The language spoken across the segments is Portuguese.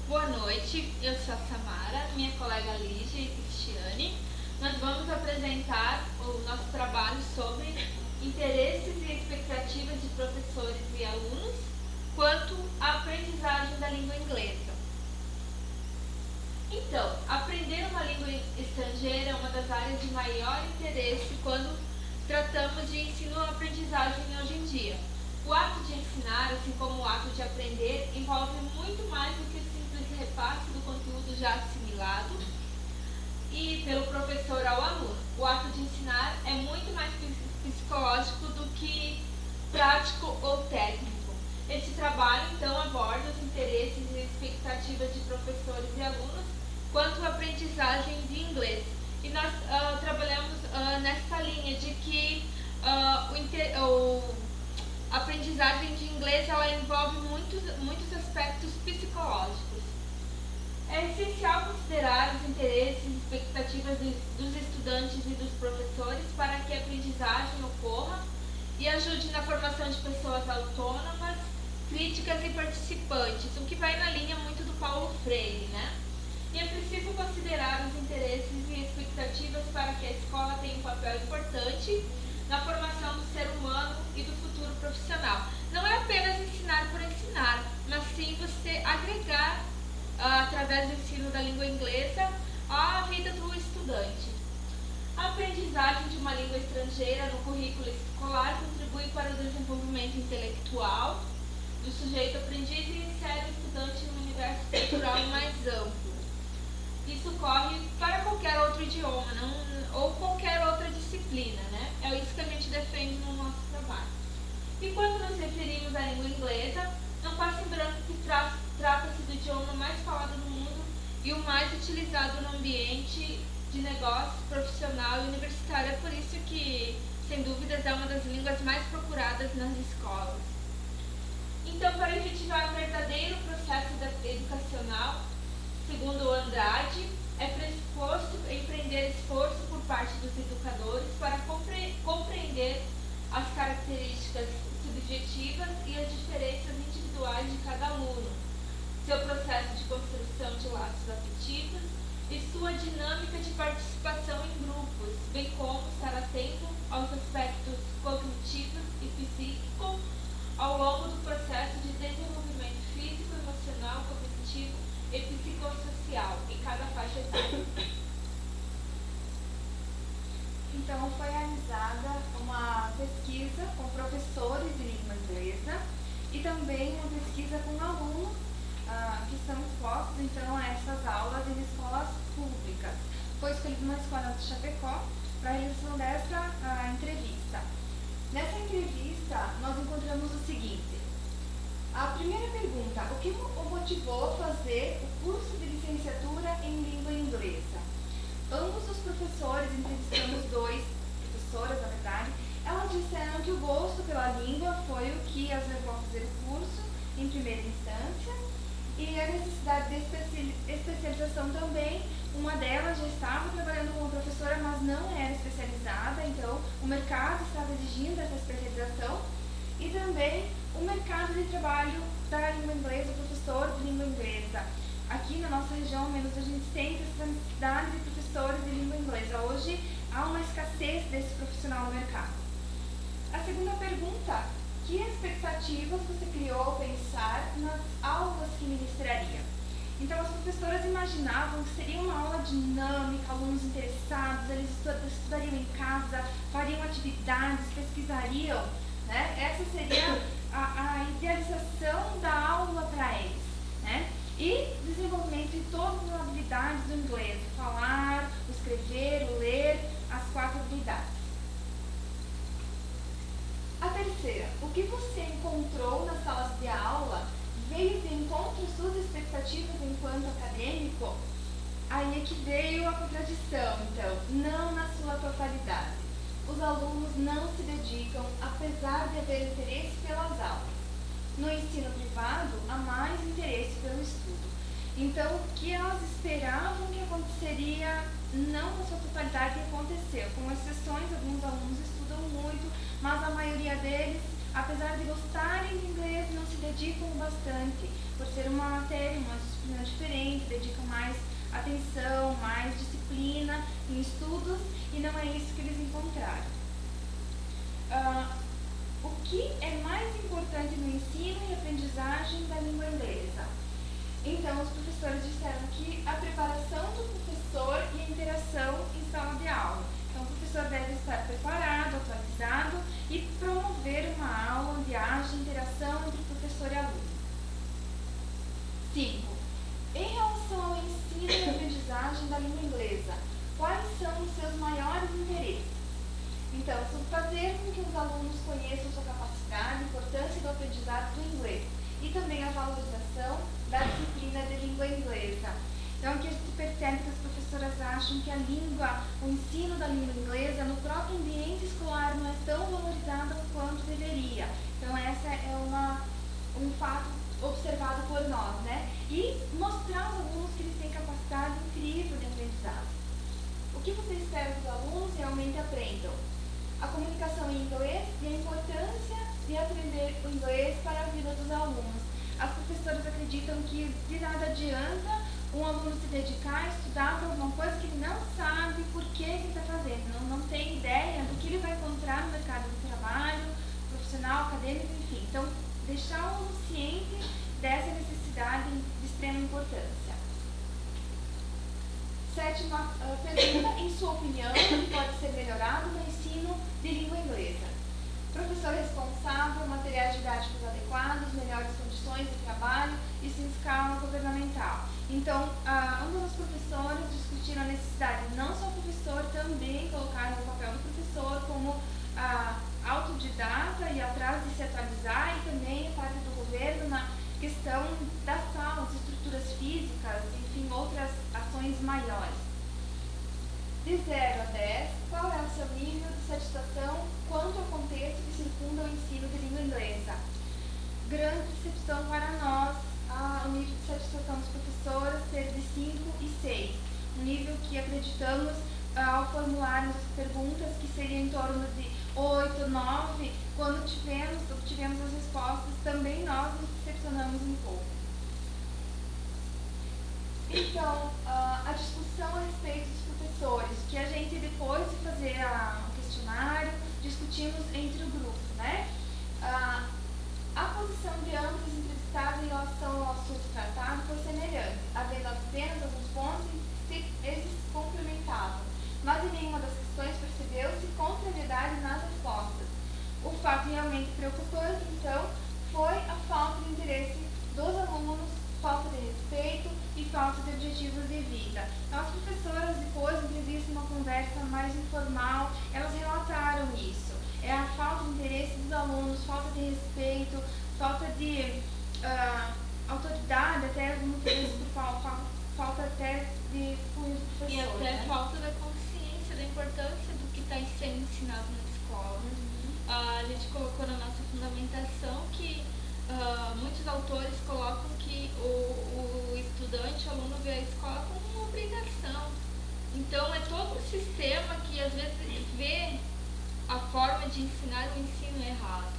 Boa noite, eu sou a Samara, minha colega Lígia e Cristiane. Nós vamos apresentar o nosso trabalho sobre interesses e expectativas de professores e alunos quanto à aprendizagem da língua inglesa. Então, aprender uma língua estrangeira é uma das áreas de maior interesse quando tratamos de ensino-aprendizagem hoje em dia. O ato de ensinar, assim como o ato de aprender, envolve muito mais do que o simples repasse do conteúdo já assimilado e pelo professor ao aluno. O ato de ensinar é muito mais psicológico do que prático ou técnico. Este trabalho, então, aborda os interesses e expectativas de professores e alunos quanto à aprendizagem de inglês. E nós trabalhamos nessa linha de que a aprendizagem de inglês ela envolve muitos aspectos psicológicos. É essencial considerar os interesses e expectativas dos estudantes e dos professores para que a aprendizagem ocorra e ajude na formação de pessoas autônomas, críticas e participantes, o que vai na linha muito do Paulo Freire, né? E é preciso considerar os interesses e expectativas para que a escola tenha um papel importante na formação do ser humano e do futuro profissional. Não é apenas ensinar por ensinar, mas sim você agregar, através do ensino da língua inglesa, à vida do estudante. A aprendizagem de uma língua estrangeira no currículo escolar contribui para o desenvolvimento intelectual do sujeito aprendiz e insere o estudante no universo cultural mais amplo. Isso ocorre para qualquer outro idioma, ou qualquer outra disciplina, né? É isso que a gente defende no nosso trabalho. E quando nos referimos à língua inglesa, não passa em branco que trata-se do idioma mais falado no mundo e o mais utilizado no ambiente de negócio, profissional e universitário. É por isso que, sem dúvidas, é uma das línguas mais procuradas nas escolas. Então, para efetivar o verdadeiro processo educacional, segundo Andrade, é pressuposto empreender esforço por parte dos educadores para compreender as características subjetivas e as diferenças individuais de cada aluno, seu processo de construção de laços afetivos e sua dinâmica de participação em grupos, bem como estar atento aos aspectos cognitivos e psíquicos ao longo do processo de desenvolvimento físico, emocional, cognitivo e psicossocial em cada faixa etária. Então, foi realizada uma pesquisa com professores de língua inglesa e também uma pesquisa com alunos que estão expostos então, a essas aulas em escolas públicas. Foi escolhida uma escola de Chapecó para a realização dessa entrevista. Nessa entrevista, nós encontramos o seguinte. A primeira pergunta, o que o motivou a fazer o curso de licenciatura em língua inglesa? Ambos os professores, entrevistamos dois professoras, na verdade, elas disseram que o gosto pela língua foi o que as levou a fazer o curso em primeira instância e a necessidade de especialização também. Uma delas já estava trabalhando como professora, mas não era especializada, então o mercado estava exigindo essa especialização e também o mercado de trabalho da língua inglesa, o professor de língua inglesa. Aqui na nossa região, ao menos, a gente sente essa necessidade de professores de língua inglesa. Hoje há uma escassez desse profissional no mercado. A segunda pergunta, que expectativas você criou ao pensar nas aulas que ministraria? Então, as professoras imaginavam que seria uma aula dinâmica, alunos interessados, eles estudariam em casa, fariam atividades, pesquisariam, né? Essa seria a idealização da aula para eles, né? E desenvolvimento de todas as habilidades do inglês, o falar, o escrever, o ler, as 4 habilidades. A terceira, o que você encontrou nas salas de aula veio de encontro às suas expectativas enquanto acadêmico? Aí é que veio a contradição, então, não na sua totalidade. Os alunos não se dedicam, apesar de haver interesse pelas aulas. No ensino privado, há mais interesse pelo estudo. Então, o que elas esperavam que aconteceria, não na sua totalidade aconteceu. Com exceções, alguns alunos estudam muito, mas a maioria deles apesar de gostarem de inglês, não se dedicam bastante, por ser uma matéria, uma disciplina diferente, dedicam mais atenção, mais disciplina em estudos, e não é isso que eles encontraram. O que é mais importante no ensino e aprendizagem da língua inglesa? Então, os professores disseram que a preparação do professor e a interação em sala de aula. Então, o professor deve estar preparado, atualizado e promover uma aula onde haja interação entre professor e aluno. 5. Em relação ao ensino e aprendizagem da língua inglesa, quais são os seus maiores interesses? Então, fazer com que os alunos conheçam sua capacidade e importância do aprendizado do inglês e também a valorização da disciplina de língua inglesa. Então, aqui a gente percebe que as professoras acham que a língua, o ensino da língua inglesa no próprio ambiente escolar não é tão valorizado quanto deveria. Então, essa é um fato observado por nós, né? E mostrar aos alunos que eles têm capacidade incrível de aprendizado. O que você espera que os alunos realmente aprendam? A comunicação em inglês e a importância de aprender o inglês para a vida dos alunos. As professoras acreditam que de nada adianta um aluno se dedicar a estudar para alguma coisa que ele não sabe por que ele está fazendo, não tem ideia do que ele vai encontrar no mercado de trabalho, profissional, acadêmico, enfim. Então, deixar o aluno ciente dessa necessidade de extrema importância. 7ª pergunta, em sua opinião, o que pode ser melhorado no ensino de língua inglesa? Professor responsável, materiais didáticos adequados, melhores condições de trabalho e sem escala governamental. Então, ambos os professores discutiram a necessidade, não só o professor, também colocaram o papel do professor como autodidata e atrás de se atualizar, e também a parte do governo na questão das salas, estruturas físicas, enfim, outras ações maiores. De 0 a 10, qual é o seu nível de satisfação quanto ao contexto que circunda o ensino de língua inglesa? Grande decepção para nós, o nível de satisfação dos professores ser de 5 e 6, um nível que acreditamos, ao formularmos as perguntas, que seria em torno de 8, 9, quando obtivemos as respostas, também nós nos decepcionamos um pouco. Então, a discussão a respeito dos professores, que a gente, depois de fazer o questionário, discutimos entre o grupo, né? A posição de ambos os entrevistados em relação ao assunto tratado foi semelhante, havendo apenas alguns pontos em que eles se complementavam, mas em nenhuma das questões percebeu-se contrariedade nas respostas. O fato realmente preocupante, então, foi a falta de interesse dos alunos, falta de respeito e falta de objetivos de vida. Então, as professoras, depois de entrevista, uma conversa mais informal, elas relataram isso. É a falta de interesse dos alunos, falta de respeito, falta de autoridade, até muitas vezes por falta até de cunho do professor. E até falta da consciência da importância do que está sendo ensinado na escola. A gente colocou na nossa fundamentação que muitos autores colocam que o estudante, o aluno vê a escola como uma obrigação. Então, é todo um sistema que, às vezes, vê a forma de ensinar o ensino errado.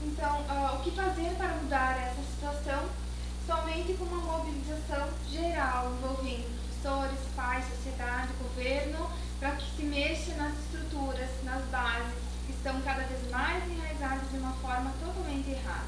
Então, o que fazer para mudar essa situação? Somente com uma mobilização geral, envolvendo professores, pais, sociedade, governo, para que se mexa nas estruturas, nas bases, que estão cada vez mais enraizadas de uma forma totalmente errada.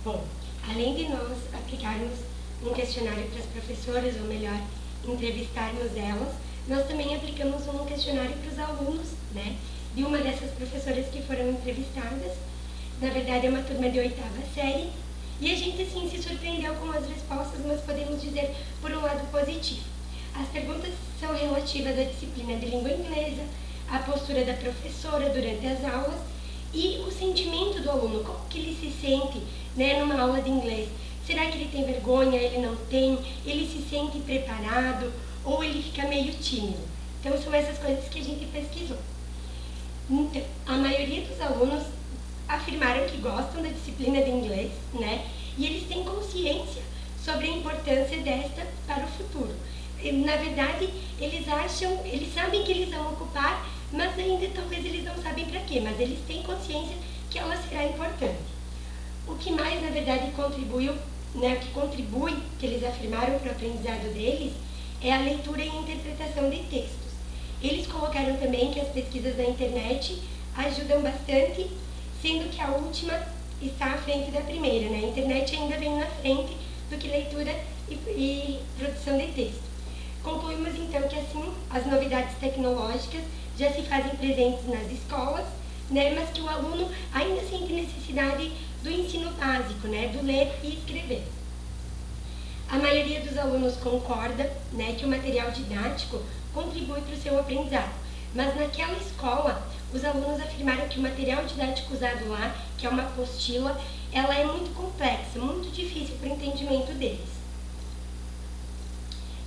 Bom, além de nós aplicarmos um questionário para as professoras, ou melhor, entrevistarmos elas, nós também aplicamos um questionário para os alunos, né, de uma dessas professoras que foram entrevistadas. Na verdade, é uma turma de 8ª série, e a gente, assim, se surpreendeu com as respostas, mas podemos dizer por um lado positivo. As perguntas são relativas à disciplina de língua inglesa, à postura da professora durante as aulas e o sentimento do aluno, como que ele se sente, né, numa aula de inglês. Será que ele tem vergonha, ele não tem, ele se sente preparado ou ele fica meio tímido? Então, são essas coisas que a gente pesquisou. Então, a maioria dos alunos afirmaram que gostam da disciplina de inglês, né? E eles têm consciência sobre a importância desta para o futuro. Na verdade, eles sabem que eles vão ocupar mas ainda talvez eles não sabem para quê, mas eles têm consciência que ela será importante. O que mais, na verdade, contribui, que eles afirmaram para o aprendizado deles, é a leitura e interpretação de textos. Eles colocaram também que as pesquisas na internet ajudam bastante, sendo que a última está à frente da primeira, né? A internet ainda vem na frente do que leitura e produção de texto. Concluímos então que assim as novidades tecnológicas já se fazem presentes nas escolas, né? Mas que o aluno ainda sente necessidade do ensino básico, né? Do ler e escrever. A maioria dos alunos concorda, né, que o material didático contribui para o seu aprendizado, mas naquela escola os alunos afirmaram que o material didático usado lá, que é uma apostila, ela é muito complexa, muito difícil para o entendimento deles.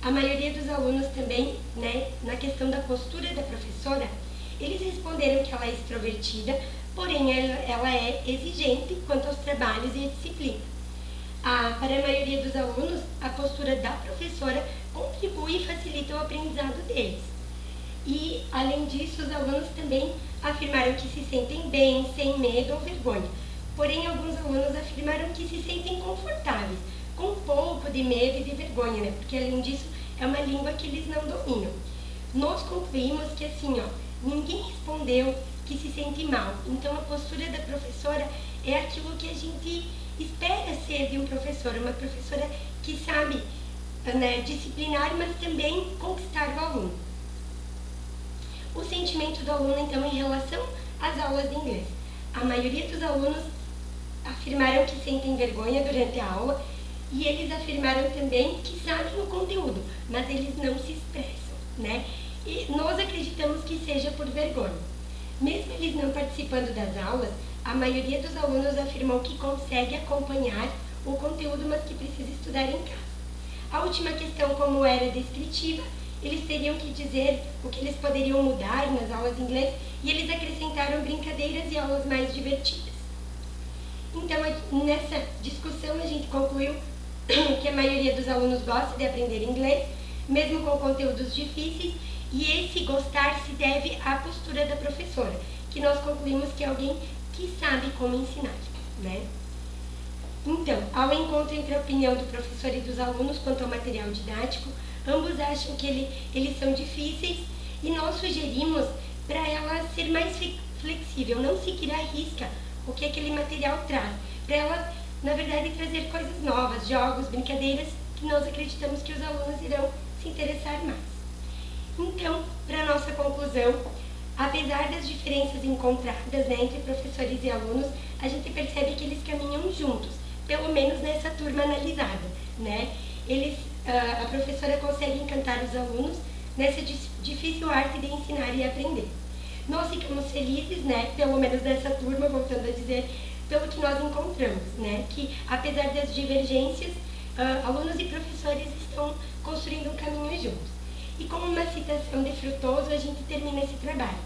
A maioria dos alunos também, né, na questão da postura da professora, eles responderam que ela é extrovertida, porém ela é exigente quanto aos trabalhos e à disciplina. Para a maioria dos alunos, a postura da professora contribui e facilita o aprendizado deles. E, além disso, os alunos também afirmaram que se sentem bem, sem medo ou vergonha. Porém, alguns alunos afirmaram que se sentem confortáveis, com um pouco de medo e de vergonha, né? Porque, além disso, é uma língua que eles não dominam. Nós concluímos que, assim, ninguém respondeu que se sente mal. Então, a postura da professora é aquilo que a gente espera ser de um professor, uma professora que sabe, né, disciplinar, mas também conquistar o aluno. O sentimento do aluno, então, em relação às aulas de inglês. A maioria dos alunos afirmaram que sentem vergonha durante a aula e eles afirmaram também que sabem o conteúdo, mas eles não se expressam, né? E nós acreditamos que seja por vergonha. Mesmo eles não participando das aulas, a maioria dos alunos afirmou que consegue acompanhar o conteúdo, mas que precisa estudar em casa. A última questão, como era descritiva, eles teriam que dizer o que eles poderiam mudar nas aulas de inglês e eles acrescentaram brincadeiras e aulas mais divertidas. Então, nessa discussão, a gente concluiu que a maioria dos alunos gosta de aprender inglês, mesmo com conteúdos difíceis, e esse gostar se deve à postura da professora, que nós concluímos que é alguém que sabe como ensinar, né? Então, ao encontro entre a opinião do professor e dos alunos quanto ao material didático, ambos acham que eles são difíceis e nós sugerimos para ela ser mais flexível, não seguir à risca o que aquele material traz, para ela, na verdade, trazer coisas novas, jogos, brincadeiras, que nós acreditamos que os alunos irão se interessar mais. Então, para nossa conclusão, apesar das diferenças encontradas, né, entre professores e alunos, a gente percebe que eles caminham juntos, pelo menos nessa turma analisada, né? A professora consegue encantar os alunos nessa difícil arte de ensinar e aprender. Nós ficamos felizes, né, pelo menos nessa turma, voltando a dizer, pelo que nós encontramos, né, que apesar das divergências, alunos e professores estão construindo um caminho juntos. E como uma citação de Frutoso, a gente termina esse trabalho.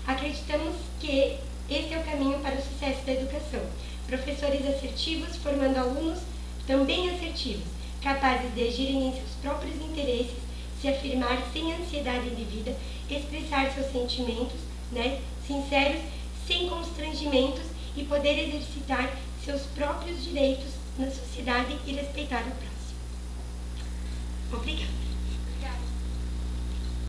Acreditamos que esse é o caminho para o sucesso da educação. Professores assertivos formando alunos também assertivos, capazes de agirem em seus próprios interesses, se afirmar sem ansiedade de vida, expressar seus sentimentos, né, sinceros, sem constrangimentos e poder exercitar seus próprios direitos na sociedade e respeitar o próximo. Obrigada.